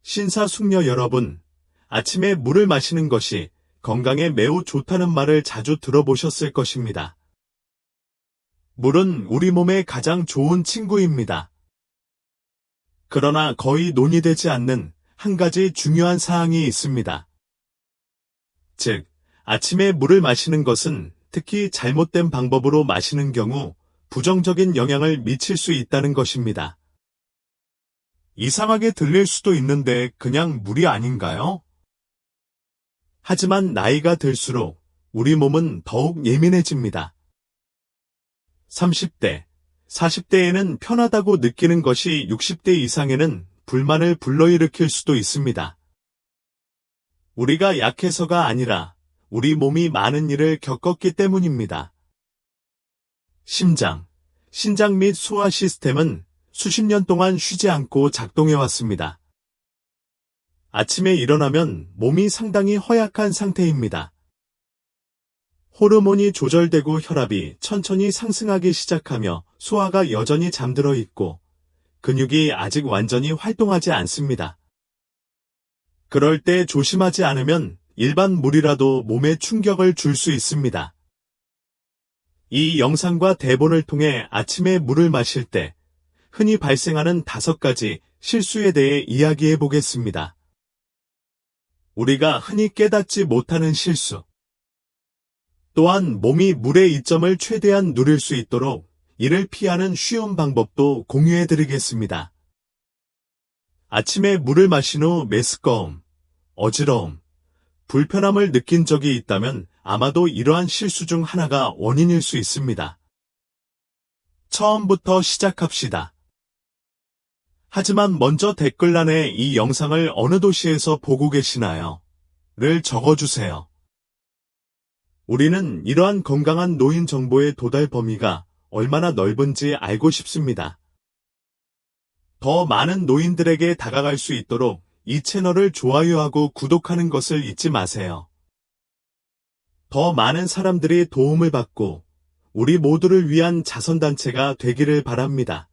신사숙녀 여러분, 아침에 물을 마시는 것이 건강에 매우 좋다는 말을 자주 들어보셨을 것입니다. 물은 우리 몸에 가장 좋은 친구입니다. 그러나 거의 논의되지 않는 한 가지 중요한 사항이 있습니다. 즉, 아침에 물을 마시는 것은 특히 잘못된 방법으로 마시는 경우 부정적인 영향을 미칠 수 있다는 것입니다. 이상하게 들릴 수도 있는데 그냥 물이 아닌가요? 하지만 나이가 들수록 우리 몸은 더욱 예민해집니다. 30대, 40대에는 편하다고 느끼는 것이 60대 이상에는 불만을 불러일으킬 수도 있습니다. 우리가 약해서가 아니라 우리 몸이 많은 일을 겪었기 때문입니다. 신장 및 소화 시스템은 수십 년 동안 쉬지 않고 작동해왔습니다. 아침에 일어나면 몸이 상당히 허약한 상태입니다. 호르몬이 조절되고 혈압이 천천히 상승하기 시작하며 소화가 여전히 잠들어 있고 근육이 아직 완전히 활동하지 않습니다. 그럴 때 조심하지 않으면 일반 물이라도 몸에 충격을 줄 수 있습니다. 이 영상과 대본을 통해 아침에 물을 마실 때 흔히 발생하는 5가지 실수에 대해 이야기해 보겠습니다. 우리가 흔히 깨닫지 못하는 실수. 또한 몸이 물의 이점을 최대한 누릴 수 있도록 이를 피하는 쉬운 방법도 공유해 드리겠습니다. 아침에 물을 마신 후 메스꺼움, 어지러움, 불편함을 느낀 적이 있다면 아마도 이러한 실수 중 하나가 원인일 수 있습니다. 처음부터 시작합시다. 하지만 먼저 댓글란에 이 영상을 어느 도시에서 보고 계시나요? 를 적어주세요. 우리는 이러한 건강한 노인 정보의 도달 범위가 얼마나 넓은지 알고 싶습니다. 더 많은 노인들에게 다가갈 수 있도록 이 채널을 좋아요하고 구독하는 것을 잊지 마세요. 더 많은 사람들이 도움을 받고 우리 모두를 위한 자선단체가 되기를 바랍니다.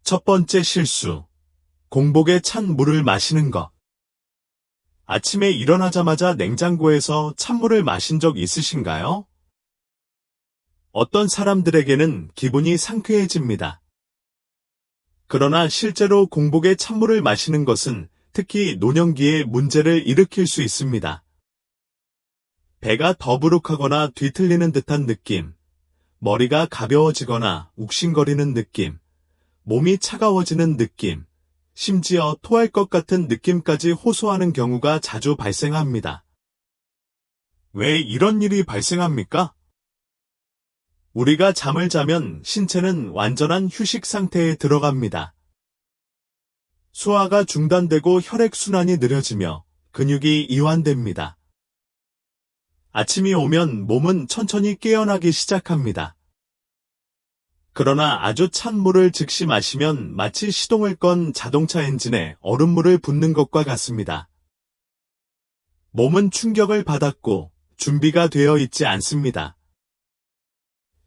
첫 번째 실수. 공복에 찬 물을 마시는 것. 아침에 일어나자마자 냉장고에서 찬물을 마신 적 있으신가요? 어떤 사람들에게는 기분이 상쾌해집니다. 그러나 실제로 공복에 찬물을 마시는 것은 특히 노년기에 문제를 일으킬 수 있습니다. 배가 더부룩하거나 뒤틀리는 듯한 느낌, 머리가 가벼워지거나 욱신거리는 느낌, 몸이 차가워지는 느낌, 심지어 토할 것 같은 느낌까지 호소하는 경우가 자주 발생합니다. 왜 이런 일이 발생합니까? 우리가 잠을 자면 신체는 완전한 휴식 상태에 들어갑니다. 소화가 중단되고 혈액순환이 느려지며 근육이 이완됩니다. 아침이 오면 몸은 천천히 깨어나기 시작합니다. 그러나 아주 찬 물을 즉시 마시면 마치 시동을 건 자동차 엔진에 얼음물을 붓는 것과 같습니다. 몸은 충격을 받았고 준비가 되어 있지 않습니다.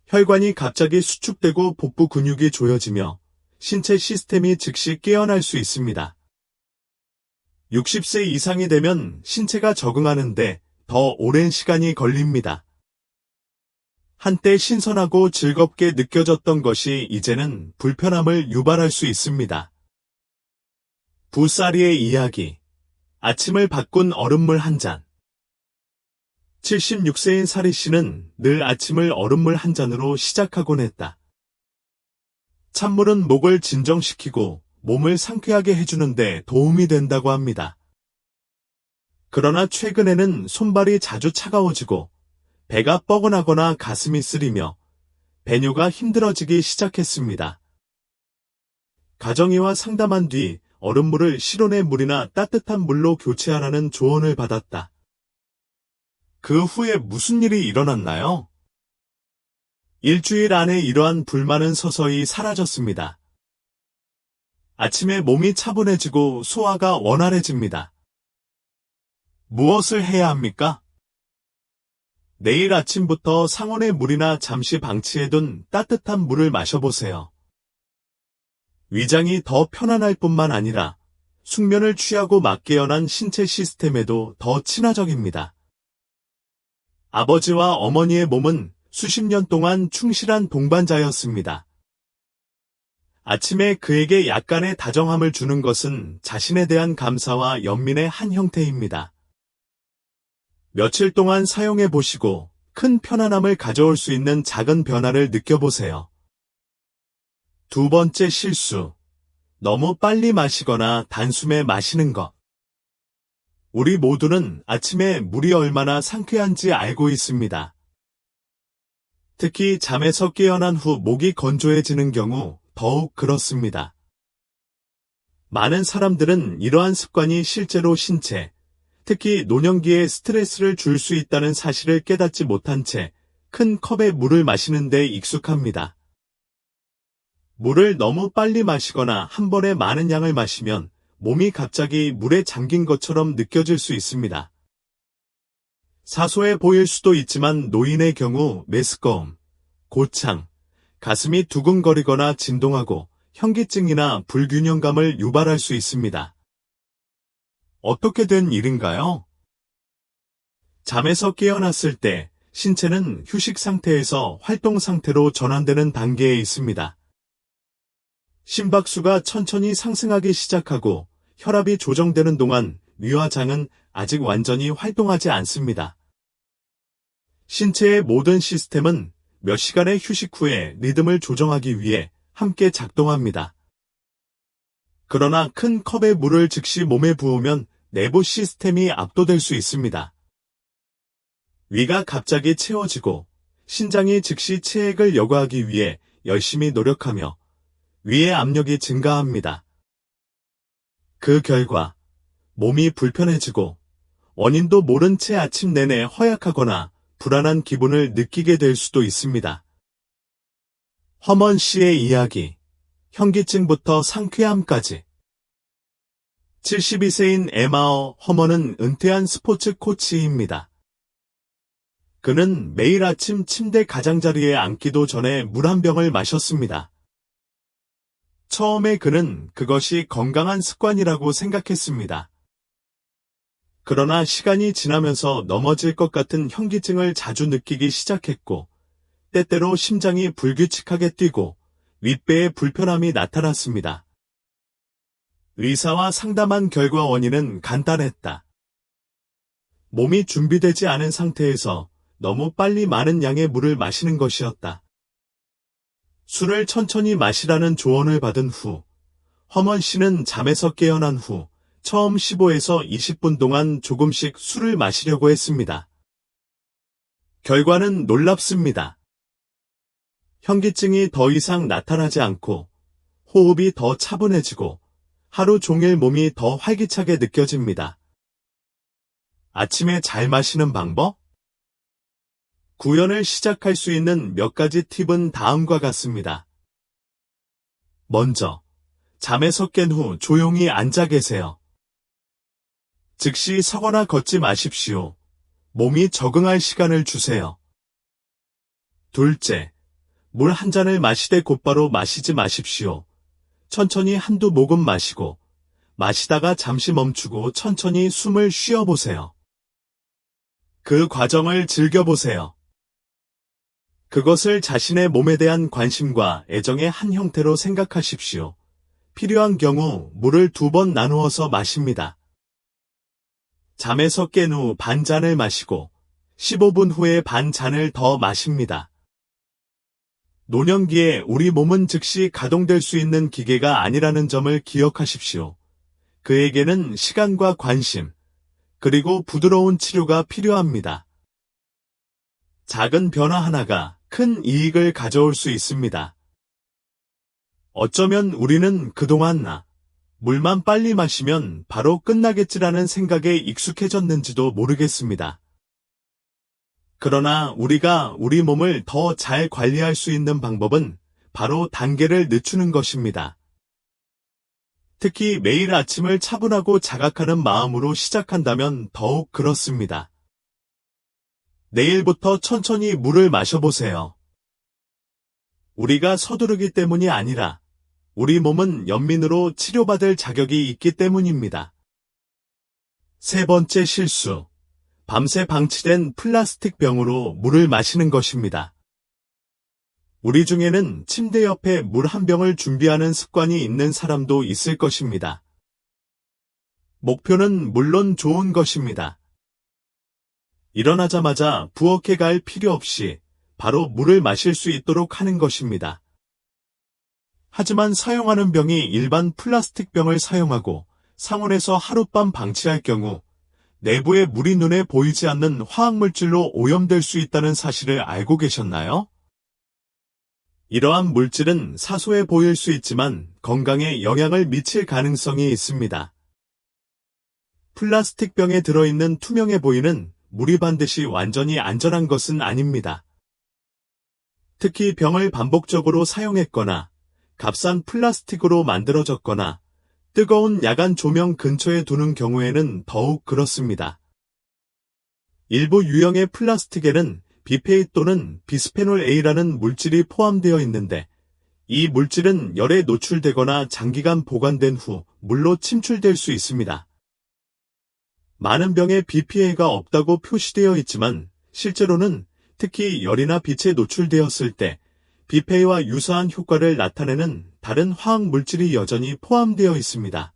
혈관이 갑자기 수축되고 복부 근육이 조여지며 신체 시스템이 즉시 깨어날 수 있습니다. 60세 이상이 되면 신체가 적응하는데 더 오랜 시간이 걸립니다. 한때 신선하고 즐겁게 느껴졌던 것이 이제는 불편함을 유발할 수 있습니다. 부사리의 이야기. 아침을 바꾼 얼음물 한 잔. 76세인 사리 씨는 늘 아침을 얼음물 한 잔으로 시작하곤 했다. 찬물은 목을 진정시키고 몸을 상쾌하게 해주는데 도움이 된다고 합니다. 그러나 최근에는 손발이 자주 차가워지고 배가 뻐근하거나 가슴이 쓰리며 배뇨가 힘들어지기 시작했습니다. 가정의와 상담한 뒤 얼음물을 실온의 물이나 따뜻한 물로 교체하라는 조언을 받았다. 그 후에 무슨 일이 일어났나요? 일주일 안에 이러한 불만은 서서히 사라졌습니다. 아침에 몸이 차분해지고 소화가 원활해집니다. 무엇을 해야 합니까? 내일 아침부터 상온의 물이나 잠시 방치해둔 따뜻한 물을 마셔보세요. 위장이 더 편안할 뿐만 아니라 숙면을 취하고 막 깨어난 신체 시스템에도 더 친화적입니다. 아버지와 어머니의 몸은 수십 년 동안 충실한 동반자였습니다. 아침에 그에게 약간의 다정함을 주는 것은 자신에 대한 감사와 연민의 한 형태입니다. 며칠 동안 사용해 보시고 큰 편안함을 가져올 수 있는 작은 변화를 느껴보세요. 두 번째 실수. 너무 빨리 마시거나 단숨에 마시는 것. 우리 모두는 아침에 물이 얼마나 상쾌한지 알고 있습니다. 특히 잠에서 깨어난 후 목이 건조해지는 경우 더욱 그렇습니다. 많은 사람들은 이러한 습관이 실제로 신체, 특히 노년기에 스트레스를 줄 수 있다는 사실을 깨닫지 못한 채 큰 컵의 물을 마시는 데 익숙합니다. 물을 너무 빨리 마시거나 한 번에 많은 양을 마시면 몸이 갑자기 물에 잠긴 것처럼 느껴질 수 있습니다. 사소해 보일 수도 있지만 노인의 경우 메스꺼움, 고창, 가슴이 두근거리거나 진동하고 현기증이나 불균형감을 유발할 수 있습니다. 어떻게 된 일인가요? 잠에서 깨어났을 때 신체는 휴식 상태에서 활동 상태로 전환되는 단계에 있습니다. 심박수가 천천히 상승하기 시작하고 혈압이 조정되는 동안 뇌와 장은 아직 완전히 활동하지 않습니다. 신체의 모든 시스템은 몇 시간의 휴식 후에 리듬을 조정하기 위해 함께 작동합니다. 그러나 큰 컵의 물을 즉시 몸에 부으면 내부 시스템이 압도될 수 있습니다. 위가 갑자기 채워지고 신장이 즉시 체액을 여과하기 위해 열심히 노력하며 위의 압력이 증가합니다. 그 결과 몸이 불편해지고 원인도 모른 채 아침 내내 허약하거나 불안한 기분을 느끼게 될 수도 있습니다. 허먼 씨의 이야기, 현기증부터 상쾌함까지. 72세인 에마어 허먼은 은퇴한 스포츠 코치입니다. 그는 매일 아침 침대 가장자리에 앉기도 전에 물 한 병을 마셨습니다. 처음에 그는 그것이 건강한 습관이라고 생각했습니다. 그러나 시간이 지나면서 넘어질 것 같은 현기증을 자주 느끼기 시작했고, 때때로 심장이 불규칙하게 뛰고 윗배에 불편함이 나타났습니다. 의사와 상담한 결과 원인은 간단했다. 몸이 준비되지 않은 상태에서 너무 빨리 많은 양의 물을 마시는 것이었다. 술을 천천히 마시라는 조언을 받은 후, 허먼 씨는 잠에서 깨어난 후 처음 15에서 20분 동안 조금씩 술을 마시려고 했습니다. 결과는 놀랍습니다. 현기증이 더 이상 나타나지 않고 호흡이 더 차분해지고 하루 종일 몸이 더 활기차게 느껴집니다. 아침에 잘 마시는 방법? 구연을 시작할 수 있는 몇 가지 팁은 다음과 같습니다. 먼저, 잠에서 깬 후 조용히 앉아 계세요. 즉시 서거나 걷지 마십시오. 몸이 적응할 시간을 주세요. 둘째, 물 한 잔을 마시되 곧바로 마시지 마십시오. 천천히 한두 모금 마시고, 마시다가 잠시 멈추고 천천히 숨을 쉬어보세요. 그 과정을 즐겨보세요. 그것을 자신의 몸에 대한 관심과 애정의 한 형태로 생각하십시오. 필요한 경우 물을 2번 나누어서 마십니다. 잠에서 깬 후 반 잔을 마시고 15분 후에 반 잔을 더 마십니다. 노년기에 우리 몸은 즉시 가동될 수 있는 기계가 아니라는 점을 기억하십시오. 그에게는 시간과 관심, 그리고 부드러운 치료가 필요합니다. 작은 변화 하나가 큰 이익을 가져올 수 있습니다. 어쩌면 우리는 그동안 물만 빨리 마시면 바로 끝나겠지라는 생각에 익숙해졌는지도 모르겠습니다. 그러나 우리가 우리 몸을 더 잘 관리할 수 있는 방법은 바로 단계를 늦추는 것입니다. 특히 매일 아침을 차분하고 자각하는 마음으로 시작한다면 더욱 그렇습니다. 내일부터 천천히 물을 마셔보세요. 우리가 서두르기 때문이 아니라 우리 몸은 연민으로 치료받을 자격이 있기 때문입니다. 세 번째 실수. 밤새 방치된 플라스틱 병으로 물을 마시는 것입니다. 우리 중에는 침대 옆에 물 한 병을 준비하는 습관이 있는 사람도 있을 것입니다. 목표는 물론 좋은 것입니다. 일어나자마자 부엌에 갈 필요 없이 바로 물을 마실 수 있도록 하는 것입니다. 하지만 사용하는 병이 일반 플라스틱 병을 사용하고 상온에서 하룻밤 방치할 경우 내부에 물이 눈에 보이지 않는 화학물질로 오염될 수 있다는 사실을 알고 계셨나요? 이러한 물질은 사소해 보일 수 있지만 건강에 영향을 미칠 가능성이 있습니다. 플라스틱 병에 들어있는 투명해 보이는 물이 반드시 완전히 안전한 것은 아닙니다. 특히 병을 반복적으로 사용했거나 값싼 플라스틱으로 만들어졌거나 뜨거운 야간 조명 근처에 두는 경우에는 더욱 그렇습니다. 일부 유형의 플라스틱에는 비페이 또는 비스페놀 A라는 물질이 포함되어 있는데 이 물질은 열에 노출되거나 장기간 보관된 후 물로 침출될 수 있습니다. 많은 병에 BPA가 없다고 표시되어 있지만 실제로는 특히 열이나 빛에 노출되었을 때 비페이와 유사한 효과를 나타내는 다른 화학 물질이 여전히 포함되어 있습니다.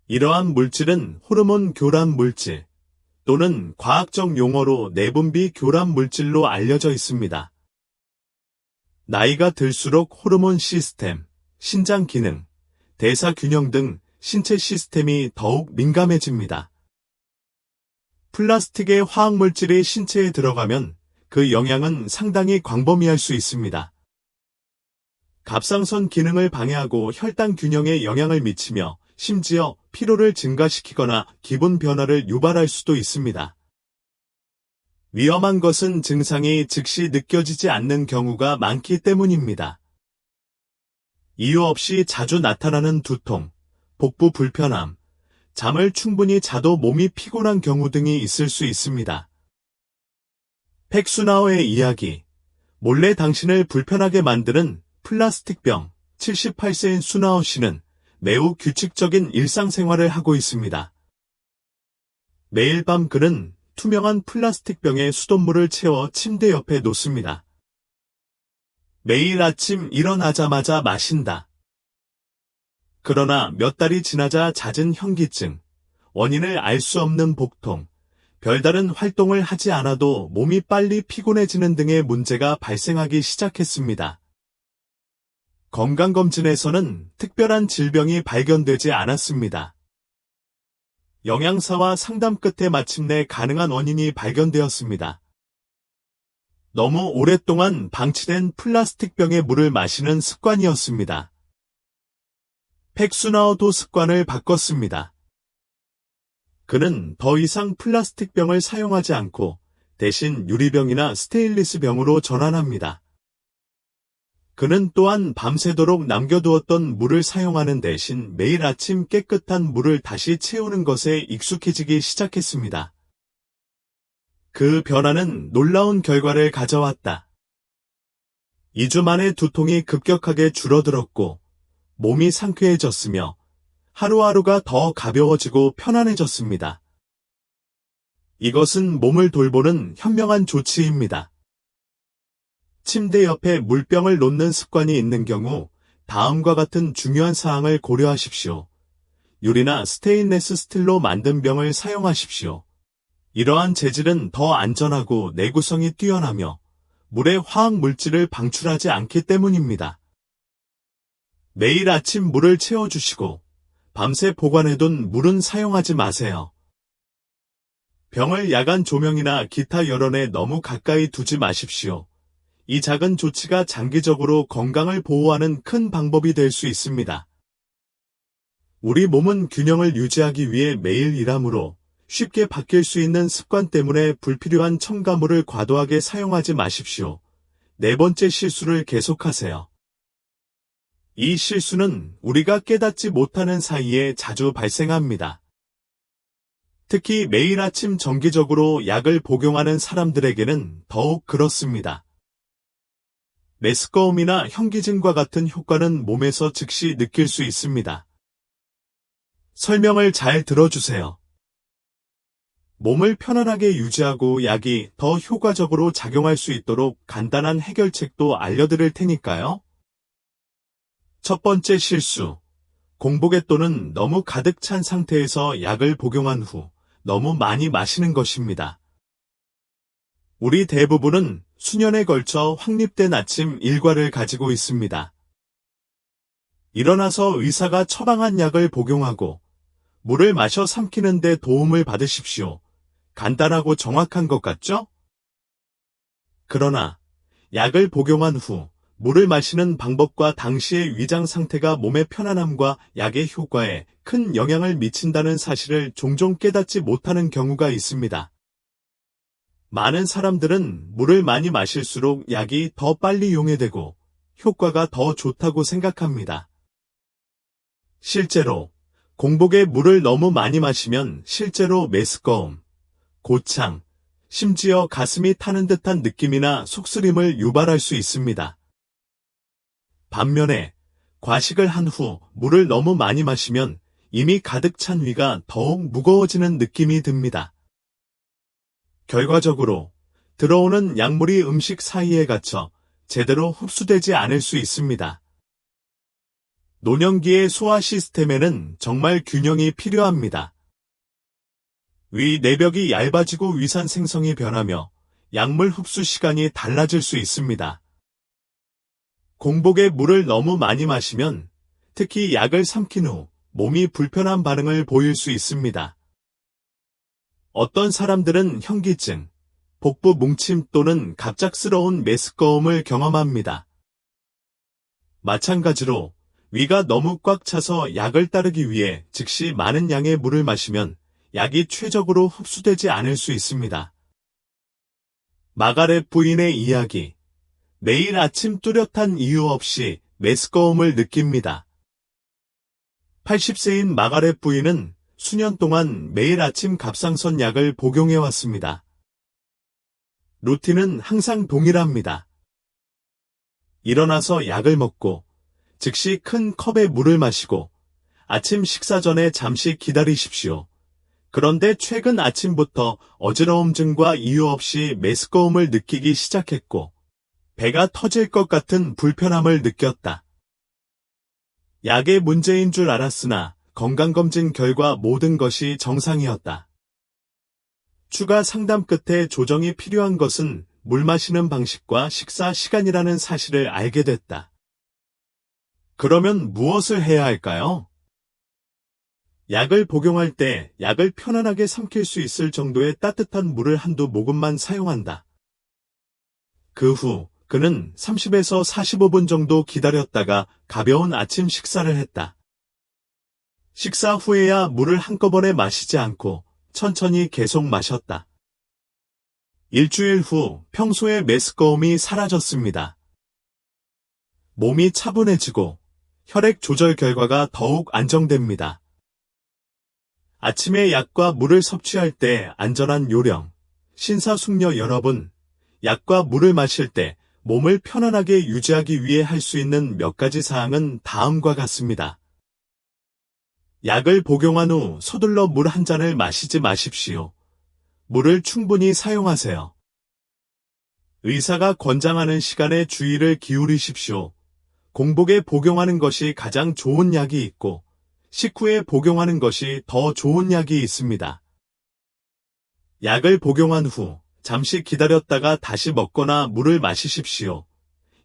이러한 물질은 호르몬 교란 물질 또는 과학적 용어로 내분비 교란 물질로 알려져 있습니다. 나이가 들수록 호르몬 시스템, 신장 기능, 대사 균형 등 신체 시스템이 더욱 민감해집니다. 플라스틱의 화학물질이 신체에 들어가면 그 영향은 상당히 광범위할 수 있습니다. 갑상선 기능을 방해하고 혈당 균형에 영향을 미치며 심지어 피로를 증가시키거나 기분 변화를 유발할 수도 있습니다. 위험한 것은 증상이 즉시 느껴지지 않는 경우가 많기 때문입니다. 이유 없이 자주 나타나는 두통, 복부 불편함, 잠을 충분히 자도 몸이 피곤한 경우 등이 있을 수 있습니다. 팩수나오의 이야기, 몰래 당신을 불편하게 만드는 플라스틱 병. 78세인 수나오 씨는 매우 규칙적인 일상생활을 하고 있습니다. 매일 밤 그는 투명한 플라스틱 병에 수돗물을 채워 침대 옆에 놓습니다. 매일 아침 일어나자마자 마신다. 그러나 몇 달이 지나자 잦은 현기증, 원인을 알 수 없는 복통, 별다른 활동을 하지 않아도 몸이 빨리 피곤해지는 등의 문제가 발생하기 시작했습니다. 건강검진에서는 특별한 질병이 발견되지 않았습니다. 영양사와 상담 끝에 마침내 가능한 원인이 발견되었습니다. 너무 오랫동안 방치된 플라스틱 병의 물을 마시는 습관이었습니다. 팩수나오도 습관을 바꿨습니다. 그는 더 이상 플라스틱 병을 사용하지 않고 대신 유리병이나 스테인리스 병으로 전환합니다. 그는 또한 밤새도록 남겨두었던 물을 사용하는 대신 매일 아침 깨끗한 물을 다시 채우는 것에 익숙해지기 시작했습니다. 그 변화는 놀라운 결과를 가져왔다. 2주 만에 두통이 급격하게 줄어들었고 몸이 상쾌해졌으며 하루하루가 더 가벼워지고 편안해졌습니다. 이것은 몸을 돌보는 현명한 조치입니다. 침대 옆에 물병을 놓는 습관이 있는 경우 다음과 같은 중요한 사항을 고려하십시오. 유리나 스테인레스 스틸로 만든 병을 사용하십시오. 이러한 재질은 더 안전하고 내구성이 뛰어나며 물의 화학 물질을 방출하지 않기 때문입니다. 매일 아침 물을 채워주시고 밤새 보관해둔 물은 사용하지 마세요. 병을 야간 조명이나 기타 열원에 너무 가까이 두지 마십시오. 이 작은 조치가 장기적으로 건강을 보호하는 큰 방법이 될 수 있습니다. 우리 몸은 균형을 유지하기 위해 매일 일하므로 쉽게 바뀔 수 있는 습관 때문에 불필요한 첨가물을 과도하게 사용하지 마십시오. 네 번째 실수를 계속하세요. 이 실수는 우리가 깨닫지 못하는 사이에 자주 발생합니다. 특히 매일 아침 정기적으로 약을 복용하는 사람들에게는 더욱 그렇습니다. 메스꺼움이나 현기증과 같은 효과는 몸에서 즉시 느낄 수 있습니다. 설명을 잘 들어주세요. 몸을 편안하게 유지하고 약이 더 효과적으로 작용할 수 있도록 간단한 해결책도 알려드릴 테니까요. 첫 번째 실수. 공복에 또는 너무 가득 찬 상태에서 약을 복용한 후 너무 많이 마시는 것입니다. 우리 대부분은 수년에 걸쳐 확립된 아침 일과를 가지고 있습니다. 일어나서 의사가 처방한 약을 복용하고 물을 마셔 삼키는 데 도움을 받으십시오. 간단하고 정확한 것 같죠? 그러나 약을 복용한 후 물을 마시는 방법과 당시의 위장 상태가 몸의 편안함과 약의 효과에 큰 영향을 미친다는 사실을 종종 깨닫지 못하는 경우가 있습니다. 많은 사람들은 물을 많이 마실수록 약이 더 빨리 용해되고 효과가 더 좋다고 생각합니다. 실제로 공복에 물을 너무 많이 마시면 실제로 메스꺼움, 고창, 심지어 가슴이 타는 듯한 느낌이나 속쓰림을 유발할 수 있습니다. 반면에 과식을 한 후 물을 너무 많이 마시면 이미 가득 찬 위가 더욱 무거워지는 느낌이 듭니다. 결과적으로 들어오는 약물이 음식 사이에 갇혀 제대로 흡수되지 않을 수 있습니다. 노년기의 소화 시스템에는 정말 균형이 필요합니다. 위 내벽이 얇아지고 위산 생성이 변하며 약물 흡수 시간이 달라질 수 있습니다. 공복에 물을 너무 많이 마시면 특히 약을 삼킨 후 몸이 불편한 반응을 보일 수 있습니다. 어떤 사람들은 현기증, 복부 뭉침 또는 갑작스러운 메스꺼움을 경험합니다. 마찬가지로 위가 너무 꽉 차서 약을 따르기 위해 즉시 많은 양의 물을 마시면 약이 최적으로 흡수되지 않을 수 있습니다. 마가렛 부인의 이야기. 매일 아침 뚜렷한 이유 없이 메스꺼움을 느낍니다. 80세인 마가렛 부인은 수년 동안 매일 아침 갑상선 약을 복용해왔습니다. 루틴은 항상 동일합니다. 일어나서 약을 먹고 즉시 큰 컵에 물을 마시고 아침 식사 전에 잠시 기다리십시오. 그런데 최근 아침부터 어지러움증과 이유 없이 메스꺼움을 느끼기 시작했고 배가 터질 것 같은 불편함을 느꼈다. 약의 문제인 줄 알았으나 건강검진 결과 모든 것이 정상이었다. 추가 상담 끝에 조정이 필요한 것은 물 마시는 방식과 식사 시간이라는 사실을 알게 됐다. 그러면 무엇을 해야 할까요? 약을 복용할 때 약을 편안하게 삼킬 수 있을 정도의 따뜻한 물을 한두 모금만 사용한다. 그 후 그는 30에서 45분 정도 기다렸다가 가벼운 아침 식사를 했다. 식사 후에야 물을 한꺼번에 마시지 않고 천천히 계속 마셨다. 일주일 후 평소의 메스꺼움이 사라졌습니다. 몸이 차분해지고 혈액 조절 결과가 더욱 안정됩니다. 아침에 약과 물을 섭취할 때 안전한 요령. 신사숙녀 여러분, 약과 물을 마실 때 몸을 편안하게 유지하기 위해 할 수 있는 몇 가지 사항은 다음과 같습니다. 약을 복용한 후 서둘러 물 한 잔을 마시지 마십시오. 물을 충분히 사용하세요. 의사가 권장하는 시간에 주의를 기울이십시오. 공복에 복용하는 것이 가장 좋은 약이 있고 식후에 복용하는 것이 더 좋은 약이 있습니다. 약을 복용한 후 잠시 기다렸다가 다시 먹거나 물을 마시십시오.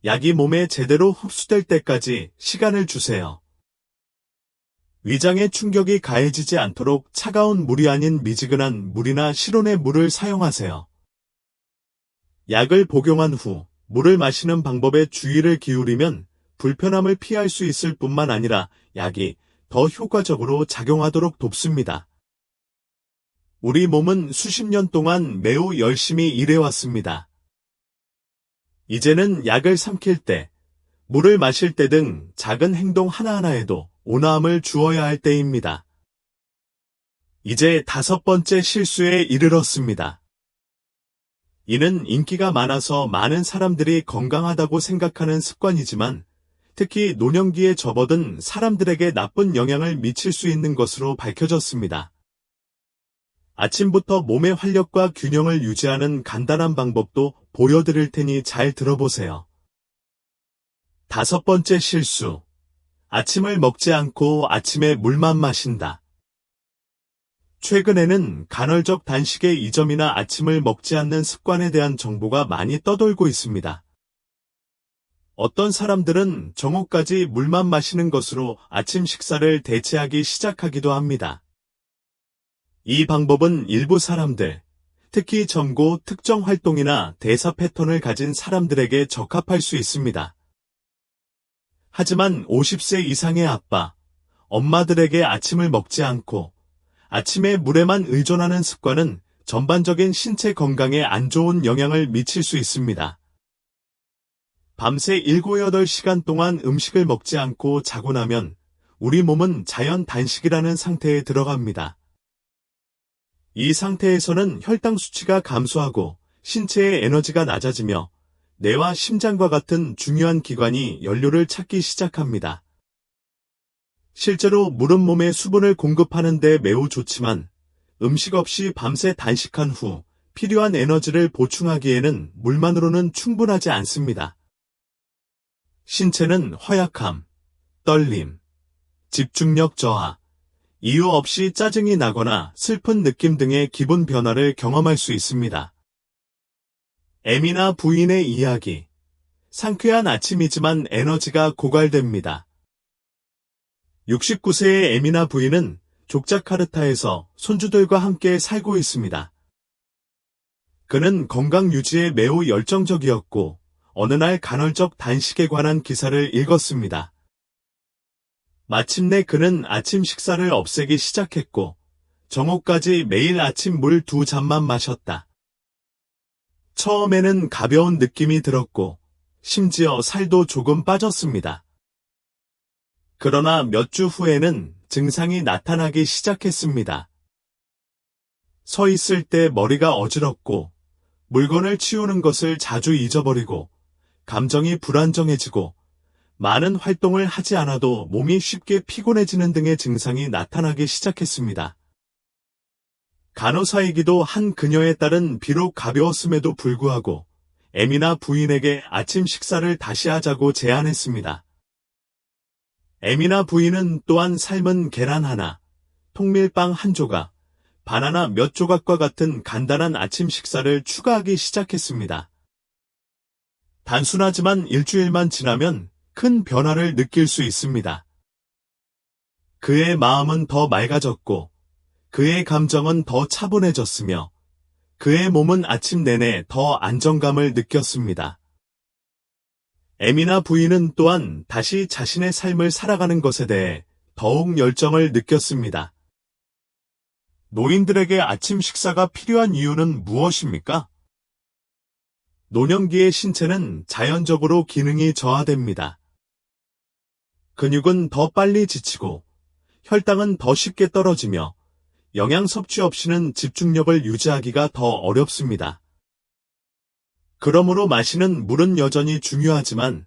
약이 몸에 제대로 흡수될 때까지 시간을 주세요. 위장에 충격이 가해지지 않도록 차가운 물이 아닌 미지근한 물이나 실온의 물을 사용하세요. 약을 복용한 후 물을 마시는 방법에 주의를 기울이면 불편함을 피할 수 있을 뿐만 아니라 약이 더 효과적으로 작용하도록 돕습니다. 우리 몸은 수십 년 동안 매우 열심히 일해왔습니다. 이제는 약을 삼킬 때, 물을 마실 때 등 작은 행동 하나하나에도 온화함을 주어야 할 때입니다. 이제 5번째 실수에 이르렀습니다. 이는 인기가 많아서 많은 사람들이 건강하다고 생각하는 습관이지만 특히 노년기에 접어든 사람들에게 나쁜 영향을 미칠 수 있는 것으로 밝혀졌습니다. 아침부터 몸의 활력과 균형을 유지하는 간단한 방법도 보여드릴 테니 잘 들어보세요. 5번째 실수. 아침을 먹지 않고 아침에 물만 마신다. 최근에는 간헐적 단식의 이점이나 아침을 먹지 않는 습관에 대한 정보가 많이 떠돌고 있습니다. 어떤 사람들은 정오까지 물만 마시는 것으로 아침 식사를 대체하기 시작하기도 합니다. 이 방법은 일부 사람들, 특히 점고 특정 활동이나 대사 패턴을 가진 사람들에게 적합할 수 있습니다. 하지만 50세 이상의 아빠, 엄마들에게 아침을 먹지 않고 아침에 물에만 의존하는 습관은 전반적인 신체 건강에 안 좋은 영향을 미칠 수 있습니다. 밤새 7, 8시간 동안 음식을 먹지 않고 자고 나면 우리 몸은 자연 단식이라는 상태에 들어갑니다. 이 상태에서는 혈당 수치가 감소하고 신체의 에너지가 낮아지며 뇌와 심장과 같은 중요한 기관이 연료를 찾기 시작합니다. 실제로 물은 몸에 수분을 공급하는 데 매우 좋지만 음식 없이 밤새 단식한 후 필요한 에너지를 보충하기에는 물만으로는 충분하지 않습니다. 신체는 허약함, 떨림, 집중력 저하, 이유 없이 짜증이 나거나 슬픈 느낌 등의 기분 변화를 경험할 수 있습니다. M이나 부인의 이야기. 상쾌한 아침이지만 에너지가 고갈됩니다. 69세의 M이나 부인은 족자카르타에서 손주들과 함께 살고 있습니다. 그는 건강 유지에 매우 열정적이었고 어느 날 간헐적 단식에 관한 기사를 읽었습니다. 마침내 그는 아침 식사를 없애기 시작했고 정오까지 매일 아침 물 2잔만 마셨다. 처음에는 가벼운 느낌이 들었고 심지어 살도 조금 빠졌습니다. 그러나 몇 주 후에는 증상이 나타나기 시작했습니다. 서 있을 때 머리가 어지럽고 물건을 치우는 것을 자주 잊어버리고 감정이 불안정해지고 많은 활동을 하지 않아도 몸이 쉽게 피곤해지는 등의 증상이 나타나기 시작했습니다. 간호사이기도 한 그녀의 딸은 비록 가벼웠음에도 불구하고 M이나 부인에게 아침 식사를 다시 하자고 제안했습니다. M이나 부인은 또한 삶은 계란 하나, 통밀빵 한 조각, 바나나 몇 조각과 같은 간단한 아침 식사를 추가하기 시작했습니다. 단순하지만 일주일만 지나면 큰 변화를 느낄 수 있습니다. 그의 마음은 더 맑아졌고 그의 감정은 더 차분해졌으며 그의 몸은 아침 내내 더 안정감을 느꼈습니다. M이나 부인은 또한 다시 자신의 삶을 살아가는 것에 대해 더욱 열정을 느꼈습니다. 노인들에게 아침 식사가 필요한 이유는 무엇입니까? 노년기의 신체는 자연적으로 기능이 저하됩니다. 근육은 더 빨리 지치고 혈당은 더 쉽게 떨어지며 영양 섭취 없이는 집중력을 유지하기가 더 어렵습니다. 그러므로 마시는 물은 여전히 중요하지만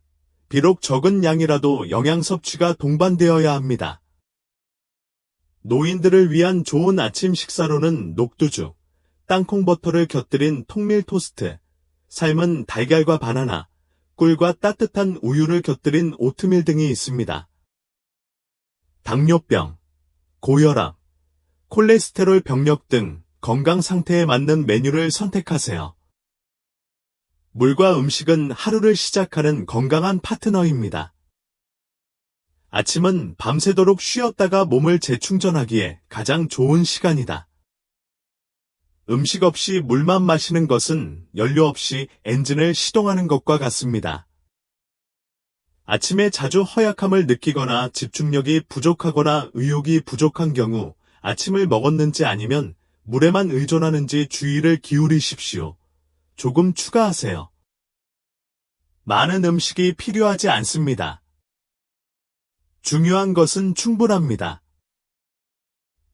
비록 적은 양이라도 영양 섭취가 동반되어야 합니다. 노인들을 위한 좋은 아침 식사로는 녹두죽, 땅콩버터를 곁들인 통밀 토스트, 삶은 달걀과 바나나, 꿀과 따뜻한 우유를 곁들인 오트밀 등이 있습니다. 당뇨병, 고혈압, 콜레스테롤 병력 등 건강 상태에 맞는 메뉴를 선택하세요. 물과 음식은 하루를 시작하는 건강한 파트너입니다. 아침은 밤새도록 쉬었다가 몸을 재충전하기에 가장 좋은 시간이다. 음식 없이 물만 마시는 것은 연료 없이 엔진을 시동하는 것과 같습니다. 아침에 자주 허약함을 느끼거나 집중력이 부족하거나 의욕이 부족한 경우 아침을 먹었는지 아니면 물에만 의존하는지 주의를 기울이십시오. 조금 추가하세요. 많은 음식이 필요하지 않습니다. 중요한 것은 충분합니다.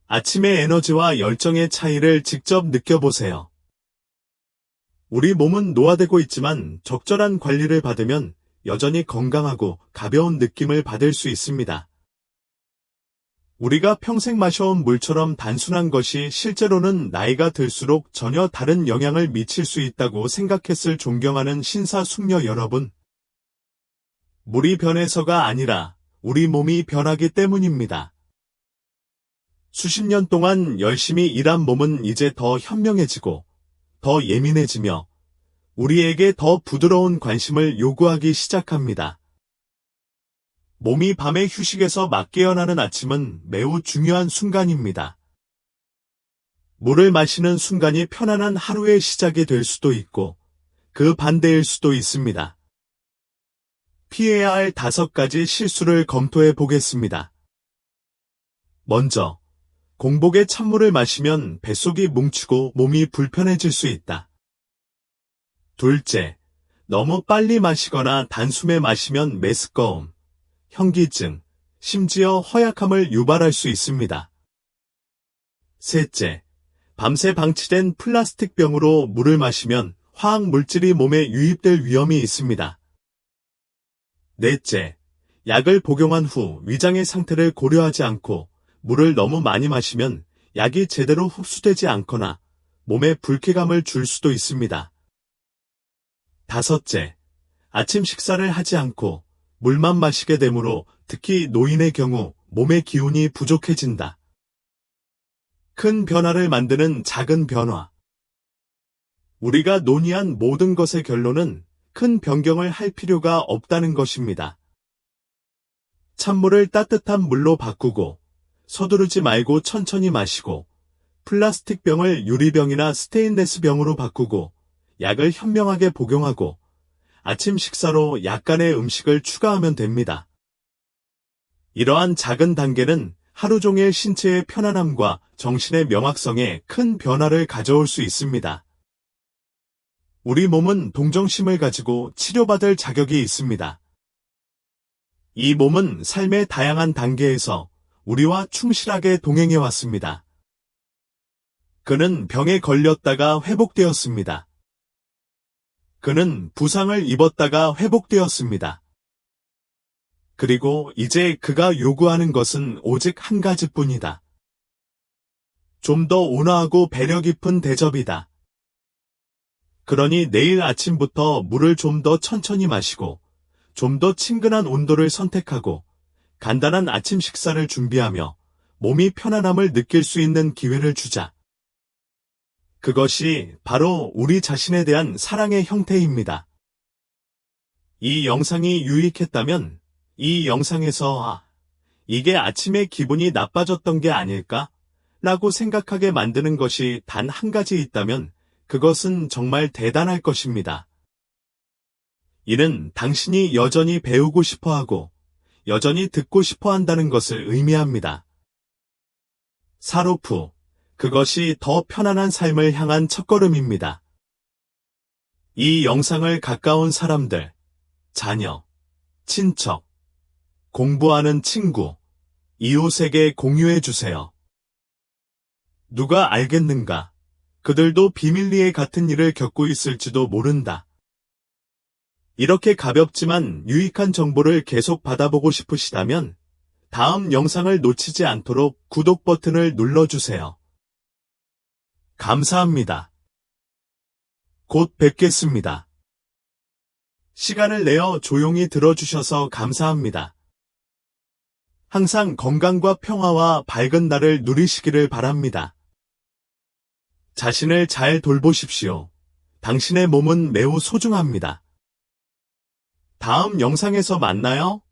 아침의 에너지와 열정의 차이를 직접 느껴보세요. 우리 몸은 노화되고 있지만 적절한 관리를 받으면 여전히 건강하고 가벼운 느낌을 받을 수 있습니다. 우리가 평생 마셔온 물처럼 단순한 것이 실제로는 나이가 들수록 전혀 다른 영향을 미칠 수 있다고 생각했을 존경하는 신사숙녀 여러분. 물이 변해서가 아니라 우리 몸이 변하기 때문입니다. 수십 년 동안 열심히 일한 몸은 이제 더 현명해지고 더 예민해지며 우리에게 더 부드러운 관심을 요구하기 시작합니다. 몸이 밤의 휴식에서 막 깨어나는 아침은 매우 중요한 순간입니다. 물을 마시는 순간이 편안한 하루의 시작이 될 수도 있고 그 반대일 수도 있습니다. 피해야 할 5가지 실수를 검토해 보겠습니다. 먼저, 공복에 찬물을 마시면 뱃속이 뭉치고 몸이 불편해질 수 있다. 둘째, 너무 빨리 마시거나 단숨에 마시면 메스꺼움, 현기증, 심지어 허약함을 유발할 수 있습니다. 셋째, 밤새 방치된 플라스틱 병으로 물을 마시면 화학 물질이 몸에 유입될 위험이 있습니다. 넷째, 약을 복용한 후 위장의 상태를 고려하지 않고 물을 너무 많이 마시면 약이 제대로 흡수되지 않거나 몸에 불쾌감을 줄 수도 있습니다. 다섯째, 아침 식사를 하지 않고 물만 마시게 되므로 특히 노인의 경우 몸의 기운이 부족해진다. 큰 변화를 만드는 작은 변화. 우리가 논의한 모든 것의 결론은 큰 변경을 할 필요가 없다는 것입니다. 찬물을 따뜻한 물로 바꾸고 서두르지 말고 천천히 마시고 플라스틱 병을 유리병이나 스테인레스 병으로 바꾸고 약을 현명하게 복용하고 아침 식사로 약간의 음식을 추가하면 됩니다. 이러한 작은 단계는 하루 종일 신체의 편안함과 정신의 명확성에 큰 변화를 가져올 수 있습니다. 우리 몸은 동정심을 가지고 치료받을 자격이 있습니다. 이 몸은 삶의 다양한 단계에서 우리와 충실하게 동행해 왔습니다. 그는 병에 걸렸다가 회복되었습니다. 그는 부상을 입었다가 회복되었습니다. 그리고 이제 그가 요구하는 것은 오직 한 가지뿐이다. 좀 더 온화하고 배려 깊은 대접이다. 그러니 내일 아침부터 물을 좀 더 천천히 마시고 좀 더 친근한 온도를 선택하고 간단한 아침 식사를 준비하며 몸이 편안함을 느낄 수 있는 기회를 주자. 그것이 바로 우리 자신에 대한 사랑의 형태입니다. 이 영상이 유익했다면 이 영상에서 이게 아침에 기분이 나빠졌던 게 아닐까? 라고 생각하게 만드는 것이 단 한 가지 있다면 그것은 정말 대단할 것입니다. 이는 당신이 여전히 배우고 싶어하고 여전히 듣고 싶어 한다는 것을 의미합니다. 사로프, 그것이 더 편안한 삶을 향한 첫걸음입니다. 이 영상을 가까운 사람들, 자녀, 친척, 공부하는 친구, 이웃에게 공유해 주세요. 누가 알겠는가? 그들도 비밀리에 같은 일을 겪고 있을지도 모른다. 이렇게 가볍지만 유익한 정보를 계속 받아보고 싶으시다면 다음 영상을 놓치지 않도록 구독 버튼을 눌러주세요. 감사합니다. 곧 뵙겠습니다. 시간을 내어 조용히 들어주셔서 감사합니다. 항상 건강과 평화와 밝은 날을 누리시기를 바랍니다. 자신을 잘 돌보십시오. 당신의 몸은 매우 소중합니다. 다음 영상에서 만나요.